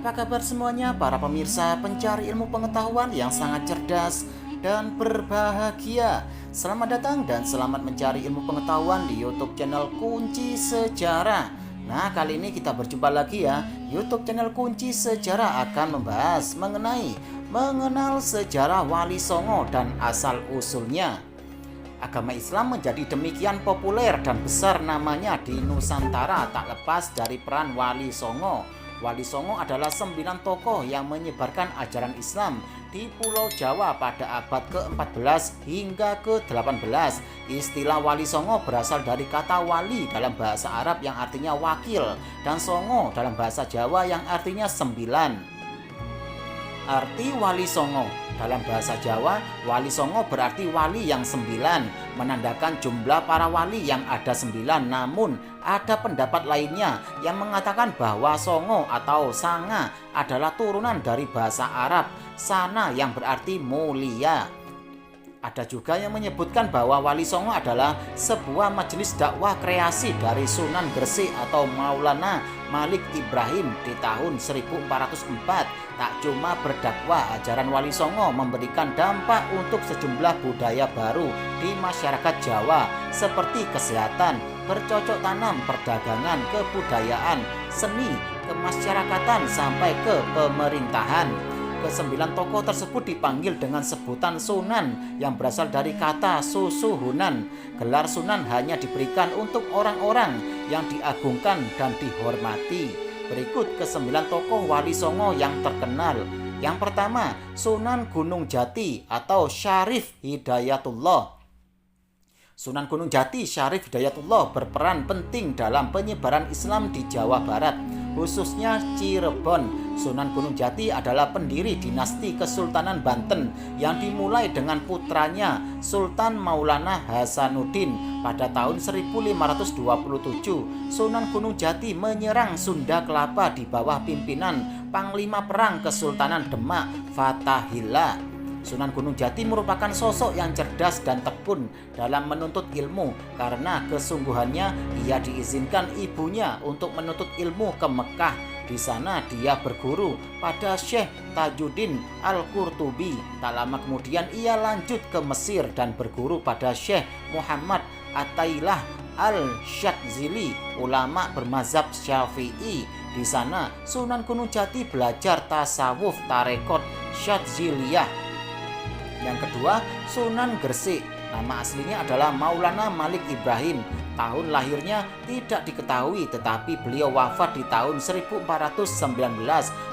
Apa kabar semuanya para pemirsa pencari ilmu pengetahuan yang sangat cerdas dan berbahagia. Selamat datang dan selamat mencari ilmu pengetahuan di YouTube channel Kunci Sejarah. Nah, kali ini kita berjumpa lagi ya. YouTube channel Kunci Sejarah akan membahas mengenal sejarah Wali Songo dan asal-usulnya. Agama Islam menjadi demikian populer dan besar namanya di Nusantara tak lepas dari peran Wali Songo. Wali Songo adalah 9 tokoh yang menyebarkan ajaran Islam di Pulau Jawa pada abad ke-14 hingga ke-18. Istilah Wali Songo berasal dari kata wali dalam bahasa Arab yang artinya wakil dan songo dalam bahasa Jawa yang artinya 9. Arti Wali Songo dalam bahasa Jawa, Wali Songo berarti wali yang 9, menandakan jumlah para wali yang ada 9. Namun ada pendapat lainnya yang mengatakan bahwa Songo atau Sanga adalah turunan dari bahasa Arab Sana yang berarti mulia. Ada juga yang menyebutkan bahwa Wali Songo adalah sebuah majelis dakwah kreasi dari Sunan Gresik atau Maulana Malik Ibrahim di tahun 1404. Tak cuma berdakwah, ajaran Wali Songo memberikan dampak untuk sejumlah budaya baru di masyarakat Jawa seperti kesehatan, bercocok tanam, perdagangan, kebudayaan, seni, kemasyarakatan sampai ke pemerintahan. Kesembilan tokoh tersebut dipanggil dengan sebutan Sunan yang berasal dari kata susuhunan. Gelar Sunan hanya diberikan untuk orang-orang yang diagungkan dan dihormati. Berikut kesembilan tokoh Wali Songo yang terkenal. Yang pertama, Sunan Gunung Jati atau Syarif Hidayatullah. Sunan Gunung Jati Syarif Hidayatullah berperan penting dalam penyebaran Islam di Jawa Barat, khususnya Cirebon. Sunan Gunung Jati adalah pendiri dinasti Kesultanan Banten yang dimulai dengan putranya Sultan Maulana Hasanuddin pada tahun 1527. Sunan Gunung Jati menyerang Sunda Kelapa di bawah pimpinan Panglima Perang Kesultanan Demak Fathahillah. Sunan Gunung Jati merupakan sosok yang cerdas dan tekun dalam menuntut ilmu. Karena kesungguhannya, ia diizinkan ibunya untuk menuntut ilmu ke Mekah. Di sana dia berguru pada Syekh Tajuddin Al-Qurtubi. Tak lama kemudian ia lanjut ke Mesir dan berguru pada Syekh Muhammad Attailah Al-Syadzili, ulama bermazhab Syafi'i. Di sana Sunan Gunung Jati belajar tasawuf tarekot Syadziliyah. Yang kedua, Sunan Gresik. Nama aslinya adalah Maulana Malik Ibrahim. Tahun lahirnya tidak diketahui, tetapi beliau wafat di tahun 1419.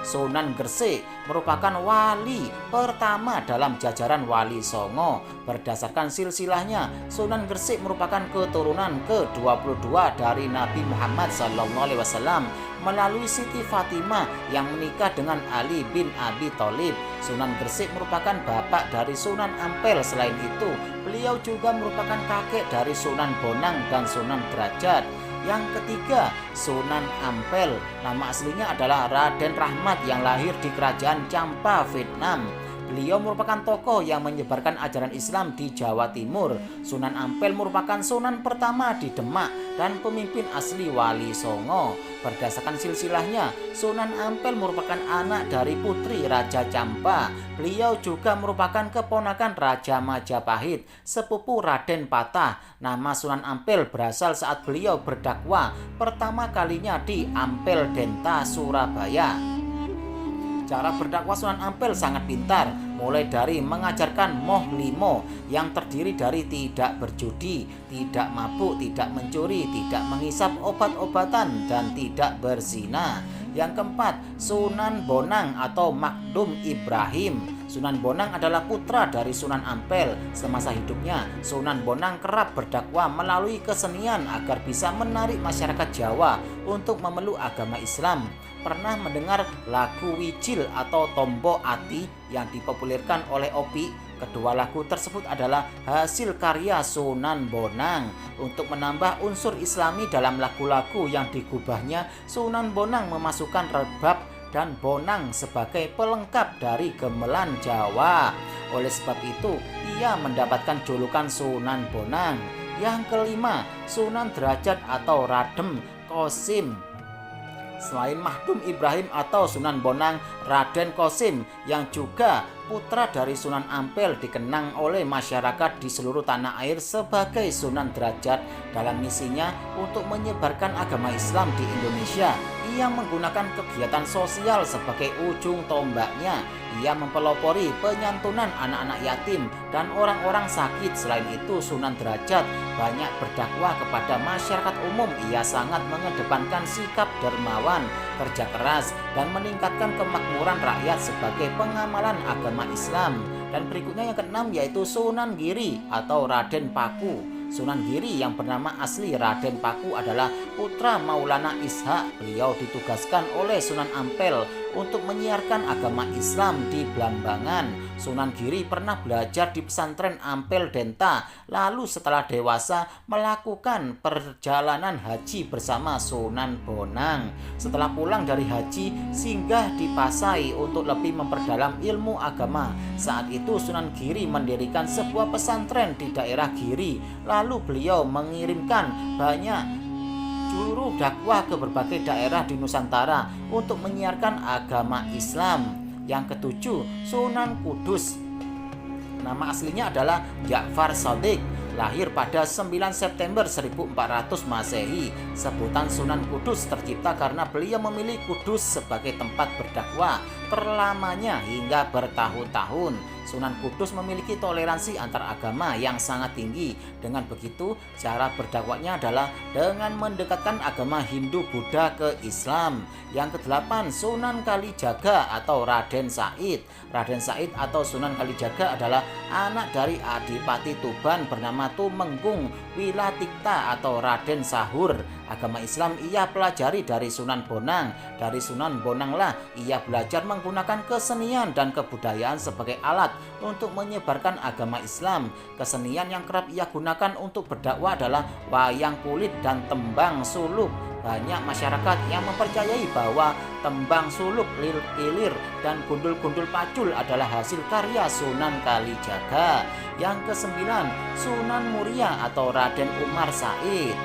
Sunan Gresik merupakan wali pertama dalam jajaran Wali Songo. Berdasarkan silsilahnya, Sunan Gresik merupakan keturunan ke-22 dari Nabi Muhammad SAW melalui Siti Fatimah yang menikah dengan Ali bin Abi Thalib. Sunan Gresik merupakan bapak dari Sunan Ampel. Selain itu, beliau juga merupakan kakek dari Sunan Bonang dan Sunan Derajat. Yang ketiga, Sunan Ampel. Nama aslinya adalah Raden Rahmat yang lahir di Kerajaan Champa, Vietnam. Beliau merupakan tokoh yang menyebarkan ajaran Islam di Jawa Timur. Sunan Ampel merupakan sunan pertama di Demak dan pemimpin asli Wali Songo. Berdasarkan silsilahnya, Sunan Ampel merupakan anak dari putri Raja Champa. Beliau juga merupakan keponakan Raja Majapahit, sepupu Raden Patah. Nama Sunan Ampel berasal saat beliau berdakwah pertama kalinya di Ampel Denta, Surabaya. Cara berdakwah Sunan Ampel sangat pintar, mulai dari mengajarkan Moh Limo yang terdiri dari tidak berjudi, tidak mabuk, tidak mencuri, tidak menghisap obat-obatan, dan tidak berzina. Yang keempat, Sunan Bonang atau Makdum Ibrahim. Sunan Bonang adalah putra dari Sunan Ampel. Semasa hidupnya, Sunan Bonang kerap berdakwah melalui kesenian agar bisa menarik masyarakat Jawa untuk memeluk agama Islam. Pernah mendengar lagu Wijil atau Tombo Ati yang dipopulerkan oleh Opi? Kedua lagu tersebut adalah hasil karya Sunan Bonang. Untuk menambah unsur Islami dalam lagu-lagu yang digubahnya, Sunan Bonang memasukkan rebab dan bonang sebagai pelengkap dari gamelan Jawa. Oleh sebab itu, ia mendapatkan julukan Sunan Bonang. Yang kelima, Sunan Derajat atau Radem Kosim. Selain Mahdum Ibrahim atau Sunan Bonang, Raden Qasim yang juga putra dari Sunan Ampel dikenang oleh masyarakat di seluruh tanah air sebagai Sunan Derajat dalam misinya untuk menyebarkan agama Islam di Indonesia. Ia menggunakan kegiatan sosial sebagai ujung tombaknya. Ia mempelopori penyantunan anak-anak yatim dan orang-orang sakit. Selain itu, Sunan Derajat banyak berdakwah kepada masyarakat umum. Ia sangat mengedepankan sikap dermawan, kerja keras, dan meningkatkan kemakmuran rakyat sebagai pengamalan agama Islam. Dan berikutnya yang keenam yaitu Sunan Giri atau Raden Paku. Sunan Giri yang bernama asli Raden Paku adalah putra Maulana Ishak. Beliau ditugaskan oleh Sunan Ampel untuk menyiarkan agama Islam di Blambangan. Sunan Giri pernah belajar di pesantren Ampel Denta, lalu setelah dewasa melakukan perjalanan haji bersama Sunan Bonang. Setelah pulang dari haji, singgah di Pasai untuk lebih memperdalam ilmu agama. Saat itu Sunan Giri mendirikan sebuah pesantren di daerah Giri. Lalu beliau mengirimkan banyak juru dakwah ke berbagai daerah di Nusantara untuk menyiarkan agama Islam. Yang ketujuh, Sunan Kudus. Nama aslinya adalah Ja'far Shadiq. Lahir pada 9 September 1400 Masehi. Sebutan Sunan Kudus tercipta karena beliau memilih Kudus sebagai tempat berdakwah terlamanya hingga bertahun-tahun. Sunan Kudus memiliki toleransi antar agama yang sangat tinggi. Dengan begitu, cara berdakwahnya adalah dengan mendekatkan agama Hindu Buddha ke Islam. Yang kedelapan, Sunan Kalijaga atau Raden Said. Raden Said atau Sunan Kalijaga adalah anak dari Adipati Tuban bernama Tumenggung Wilatikta atau Raden Sahur. Agama Islam ia pelajari dari Sunan Bonang. Dari Sunan Bonanglah ia belajar menggunakan kesenian dan kebudayaan sebagai alat untuk menyebarkan agama Islam. Kesenian yang kerap ia gunakan untuk berdakwah adalah wayang kulit dan tembang suluk. Banyak masyarakat yang mempercayai bahwa tembang suluk, ilir, dan gundul-gundul pacul adalah hasil karya Sunan Kalijaga. Yang kesembilan, Sunan Muria atau Raden Umar Said.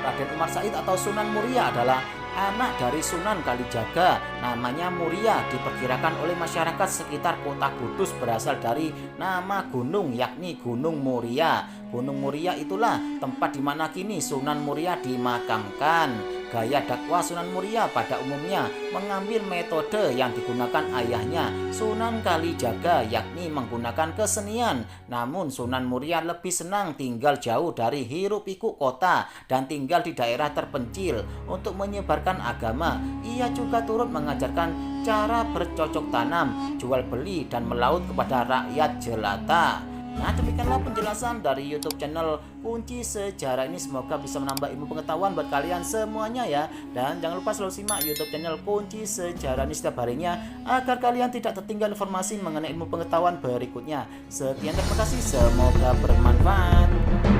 Raden Umar Said atau Sunan Muria adalah anak dari Sunan Kalijaga. Namanya Muria diperkirakan oleh masyarakat sekitar kota Kudus berasal dari nama gunung, yakni Gunung Muria. Gunung Muria itulah tempat di mana kini Sunan Muria dimakamkan. Gaya dakwah Sunan Muria pada umumnya mengambil metode yang digunakan ayahnya Sunan Kalijaga, yakni menggunakan kesenian. Namun Sunan Muria lebih senang tinggal jauh dari hiruk pikuk kota dan tinggal di daerah terpencil untuk menyebarkan agama. Ia juga turut mengajarkan cara bercocok tanam, jual beli, dan melaut kepada rakyat jelata. Nah, demikianlah penjelasan dari YouTube channel Kunci Sejarah ini. Semoga bisa menambah ilmu pengetahuan buat kalian semuanya ya. Dan jangan lupa selalu simak YouTube channel Kunci Sejarah ini setiap harinya agar kalian tidak tertinggal informasi mengenai ilmu pengetahuan berikutnya. Sekian, terima kasih, semoga bermanfaat.